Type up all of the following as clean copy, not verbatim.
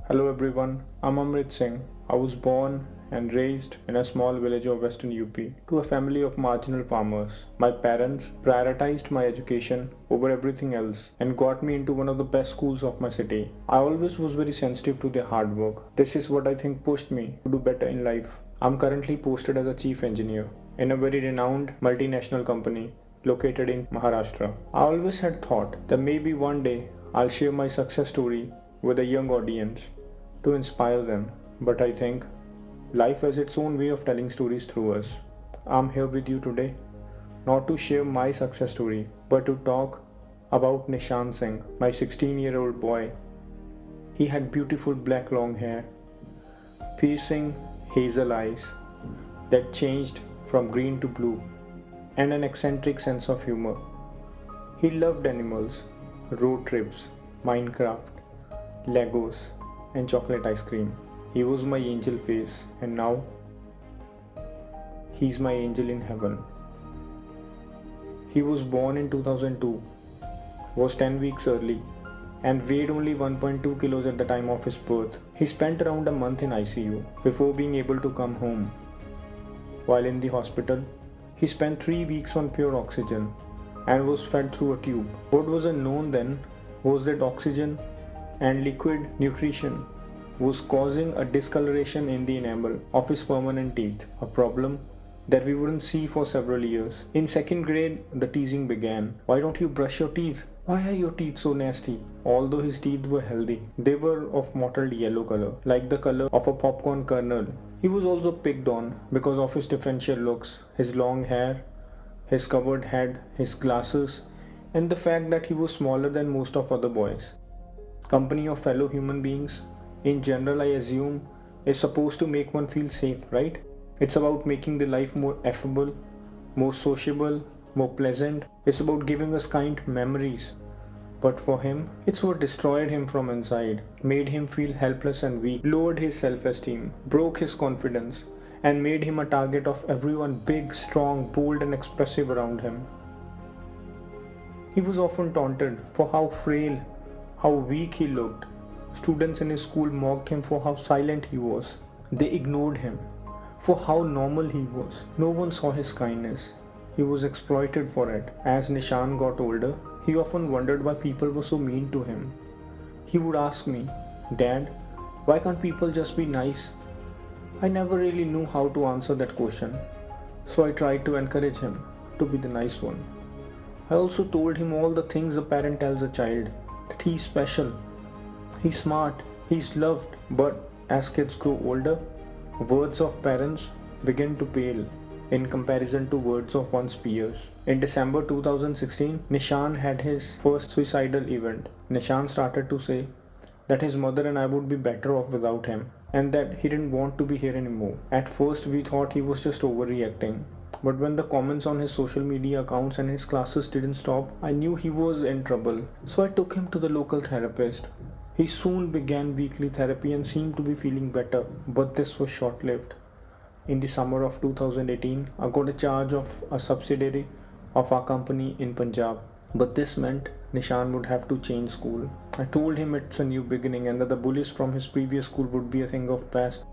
Hello everyone, I'm Amrit Singh. I was born and raised in a small village of Western UP to a family of marginal farmers. My parents prioritized my education over everything else and got me into one of the best schools of my city. I always was very sensitive to their hard work. This is what I think pushed me to do better in life. I'm currently posted as a chief engineer in a very renowned multinational company located in Maharashtra. I always had thought that maybe one day I'll share my success story with a young audience to inspire them. But I think life has its own way of telling stories through us. I'm here with you today not to share my success story, but to talk about Nishaan Singh, my 16-year-old boy. He had beautiful black long hair, piercing hazel eyes that changed from green to blue, and an eccentric sense of humor. He loved animals, road trips, Minecraft, Legos, and chocolate ice cream. He was my angel face, and now he's my angel in heaven. He was born in 2002, was 10 weeks early, and weighed only 1.2 kilos at the time of his birth. He spent around a month in ICU before being able to come home. While in the hospital, he spent 3 weeks on pure oxygen and was fed through a tube. What was unknown then was that oxygen and liquid nutrition was causing a discoloration in the enamel of his permanent teeth, a problem that we wouldn't see for several years. In second grade, the teasing began. Why don't you brush your teeth? Why are your teeth so nasty? Although his teeth were healthy, they were of mottled yellow color, like the color of a popcorn kernel. He was also picked on because of his differential looks, his long hair, his covered head, his glasses, and the fact that he was smaller than most of other boys. Company of fellow human beings, in general, I assume, is supposed to make one feel safe, right? It's about making the life more affable, more sociable, more pleasant. It's about giving us kind memories. But for him, it's what destroyed him from inside, made him feel helpless and weak, lowered his self-esteem, broke his confidence, and made him a target of everyone big, strong, bold, and expressive around him. He was often taunted for how frail, how weak he looked. Students in his school mocked him for how silent he was. They ignored him for how normal he was. No one saw his kindness. He was exploited for it. As Nishaan got older, he often wondered why people were so mean to him. He would ask me, "Dad, why can't people just be nice?" I never really knew how to answer that question, so I tried to encourage him to be the nice one. I also told him all the things a parent tells a child, that he's special, he's smart, he's loved. But as kids grow older, words of parents begin to pale in comparison to words of one's peers. In December 2016, Nishaan had his first suicidal event. Nishaan started to say that his mother and I would be better off without him and that he didn't want to be here anymore. At first, we thought he was just overreacting. But when the comments on his social media accounts and his classes didn't stop, I knew he was in trouble. So I took him to the local therapist. He soon began weekly therapy and seemed to be feeling better, but this was short-lived. In the summer of 2018, I got a charge of a subsidiary of our company in Punjab. But this meant Nishaan would have to change school. I told him it's a new beginning and that the bullies from his previous school would be a thing of past.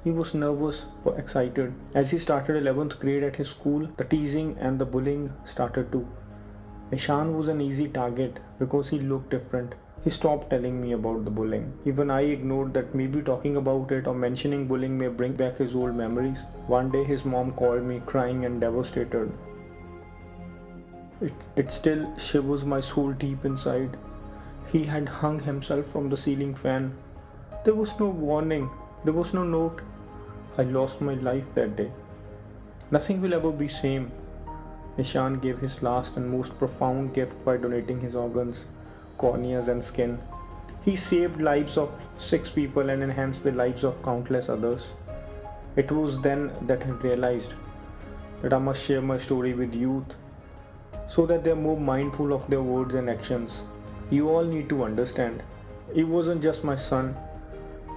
He was nervous but excited. As he started 11th grade at his school, the teasing and the bullying started too. Nishaan was an easy target because he looked different. He stopped telling me about the bullying. Even I ignored that maybe talking about it or mentioning bullying may bring back his old memories. One day his mom called me crying and devastated. It still shivers my soul deep inside. He had hung himself from the ceiling fan. There was no warning. There was no note. I lost my life that day. Nothing will ever be same. Nishaan gave his last and most profound gift by donating his organs, corneas and skin. He saved lives of 6 people and enhanced the lives of countless others. It was then that I realized that I must share my story with youth so that they are more mindful of their words and actions. You all need to understand, it wasn't just my son.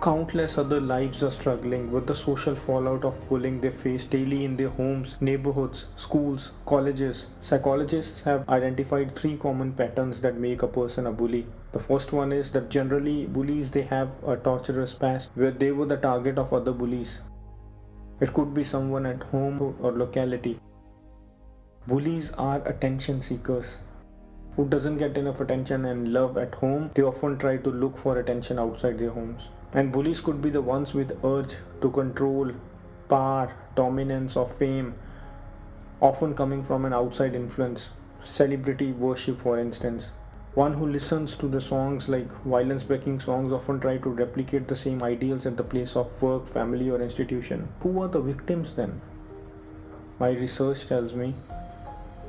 Countless other lives are struggling with the social fallout of bullying they face daily in their homes, neighborhoods, schools, colleges. Psychologists have identified 3 common patterns that make a person a bully. The first one is that generally bullies, they have a torturous past where they were the target of other bullies. It could be someone at home or locality. Bullies are attention seekers who doesn't get enough attention and love at home. They often try to look for attention outside their homes. And bullies could be the ones with urge to control, power, dominance or fame, often coming from an outside influence. Celebrity worship, for instance. One who listens to the songs like violence breaking songs often try to replicate the same ideals at the place of work, family or institution. Who are the victims then? My research tells me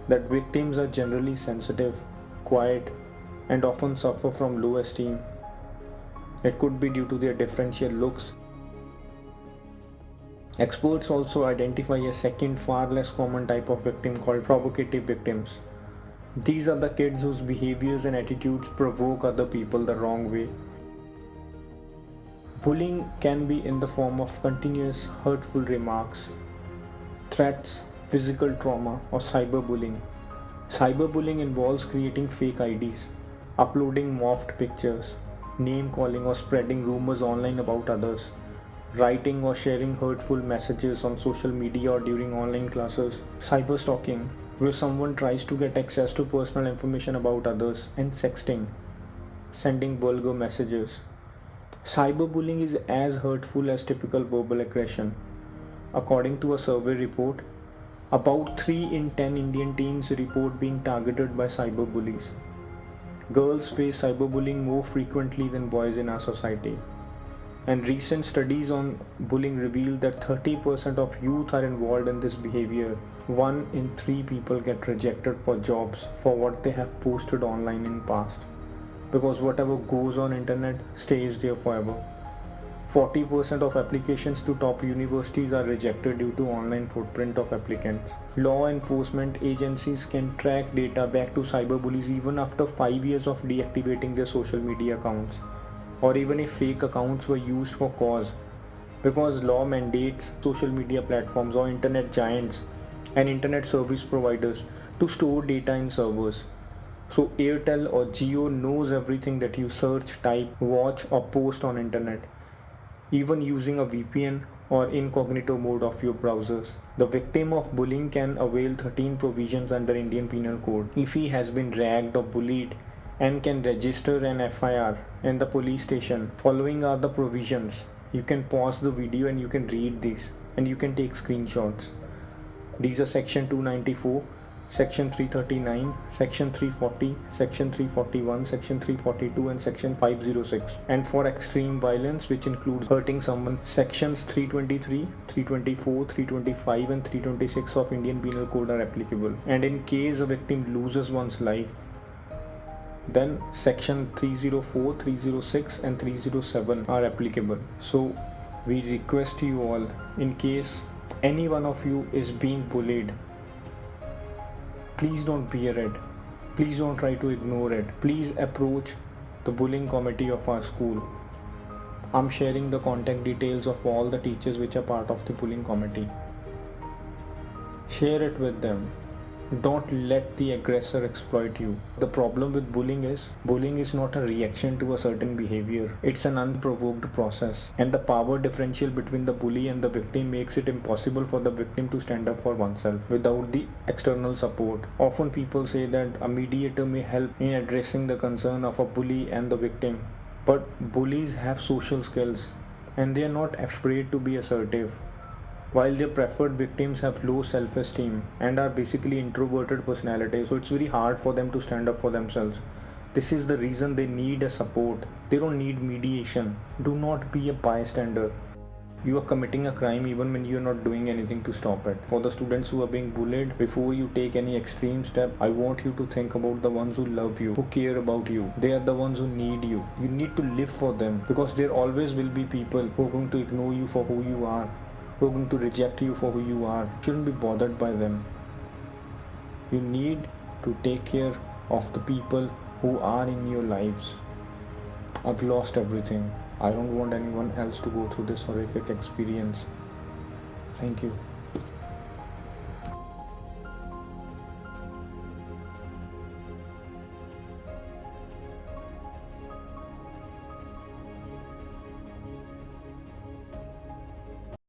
that victims are generally sensitive, quiet, and often suffer from low esteem. It could be due to their differential looks. Experts also identify a second, far less common type of victim called provocative victims. These are the kids whose behaviors and attitudes provoke other people the wrong way. Bullying can be in the form of continuous hurtful remarks, threats, physical trauma, or cyberbullying. Cyberbullying involves creating fake IDs, uploading morphed pictures, name calling or spreading rumors online about others, writing or sharing hurtful messages on social media or during online classes, cyberstalking, where someone tries to get access to personal information about others, and sexting, sending vulgar messages. Cyberbullying is as hurtful as typical verbal aggression. According to a survey report, about 3 in 10 Indian teens report being targeted by cyberbullies. Girls face cyberbullying more frequently than boys in our society. And recent studies on bullying reveal that 30% of youth are involved in this behavior. 1 in 3 people get rejected for jobs for what they have posted online in past. Because whatever goes on internet stays there forever. 40% of applications to top universities are rejected due to online footprint of applicants. Law enforcement agencies can track data back to cyberbullies even after 5 years of deactivating their social media accounts, or even if fake accounts were used for cause, because law mandates social media platforms or internet giants and internet service providers to store data in servers. So Airtel or Jio knows everything that you search, type, watch or post on internet, even using a VPN or incognito mode of your browsers. The victim of bullying can avail 13 provisions under Indian Penal Code if he has been ragged or bullied, and can register an FIR in the police station. Following are the provisions. You can pause the video and you can read these, and you can take screenshots. These are section 294, section 339, section 340, section 341, section 342 and section 506. And for extreme violence, which includes hurting someone, sections 323, 324, 325 and 326 of Indian Penal Code are applicable. And in case a victim loses one's life, then section 304, 306 and 307 are applicable. So we request you all, in case any one of you is being bullied, please don't bear it. Please don't try to ignore it. Please approach the bullying committee of our school. I'm sharing the contact details of all the teachers which are part of the bullying committee. Share it with them. Don't let the aggressor exploit you. The problem with bullying is not a reaction to a certain behavior. It's an unprovoked process. And the power differential between the bully and the victim makes it impossible for the victim to stand up for oneself without the external support. Often people say that a mediator may help in addressing the concern of a bully and the victim. But bullies have social skills and they are not afraid to be assertive, while their preferred victims have low self-esteem and are basically introverted personalities, so it's very hard for them to stand up for themselves. This is the reason they need a support. They don't need mediation. Do not be a bystander. You are committing a crime even when you are not doing anything to stop it. For the students who are being bullied, before you take any extreme step, I want you to think about the ones who love you, who care about you. They are the ones who need you. You need to live for them, because there always will be people who are going to ignore you for who you are, who are going to reject you for who you are. You shouldn't be bothered by them. You need to take care of the people who are in your lives. I've lost everything. I don't want anyone else to go through this horrific experience. Thank you.